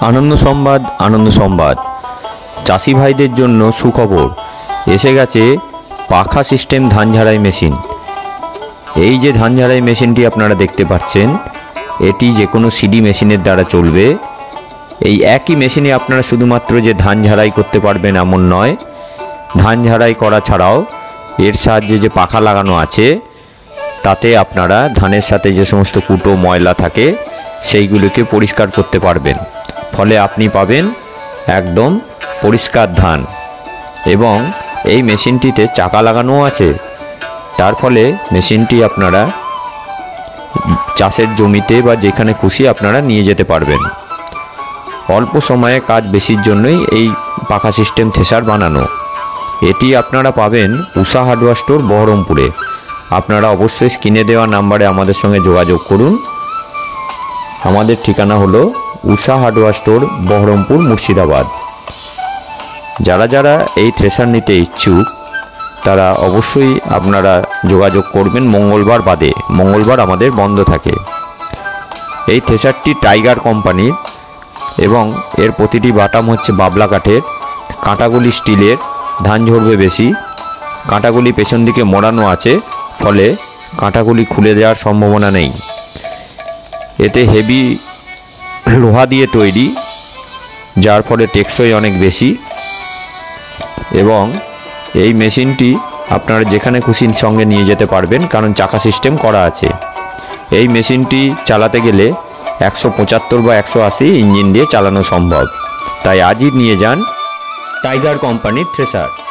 আনন্দ সংবাদ চাষি ভাইদের জন্য সুখবর এসে গেছে পাখা সিস্টেম ধান ঝাড়াই মেশিন। এই যে ধান ঝাড়াই মেশিনটি আপনারা দেখতে পাচ্ছেন, এটি যে কোনো সিডি মেশিনের দ্বারা চলবে। এই একই মেশিনে আপনারা শুধুমাত্র যে ধান ঝাড়াই করতে পারবেন এমন নয়, ধান ঝাড়াই করা ছাড়াও এর সাহায্যে যে পাখা লাগানো আছে তাতে আপনারা ধানের সাথে যে সমস্ত কুটো ময়লা থাকে সেইগুলোকে পরিষ্কার করতে পারবেন। ফলে আপনি পাবেন একদম পরিষ্কার ধান। এবং এই মেশিনটিতে চাকা লাগানোও আছে, তার ফলে মেশিনটি আপনারা চাষের জমিতে বা যেখানে খুশি আপনারা নিয়ে যেতে পারবেন। অল্প সময়ে কাজ বেশির জন্যই এই পাখা সিস্টেম থ্রেশার বানানো। এটি আপনারা পাবেন উষা হার্ডওয়্যার স্টোর বহরমপুরে। আপনারা অবশ্যই স্ক্রিনে দেওয়া নাম্বারে আমাদের সঙ্গে যোগাযোগ করুন। আমাদের ঠিকানা হলো উষা হার্ডওয়্যার স্টোর বহরমপুর, মুর্শিদাবাদ। যারা যারা এই থ্রেশার নিতে ইচ্ছুক তারা অবশ্যই আপনারা যোগাযোগ করবেন মঙ্গলবার বাদে। মঙ্গলবার আমাদের বন্ধ থাকে। এই থ্রেশারটি টাইগার কোম্পানির এবং এর প্রতিটি বাটাম হচ্ছে বাবলা কাঠের, কাঁটাগুলি স্টিলের, ধান ঝরবে বেশি। কাঁটাগুলি পেছন দিকে মোড়ানো আছে, ফলে কাঁটাগুলি খুলে যাওয়ার সম্ভাবনা নেই। এতে হেভি লোহা দিয়ে তৈরি, যার ফলে টেকসই অনেক বেশি। এবং এই মেশিনটি আপনারা যেখানে খুশি সঙ্গে নিয়ে যেতে পারবেন, কারণ চাকা সিস্টেম করা আছে। এই মেশিনটি চালাতে গেলে 175 বা 180 ইঞ্জিন দিয়ে চালানো সম্ভব। তাই আজই নিয়ে যান টাইগার কোম্পানির থ্রেশার।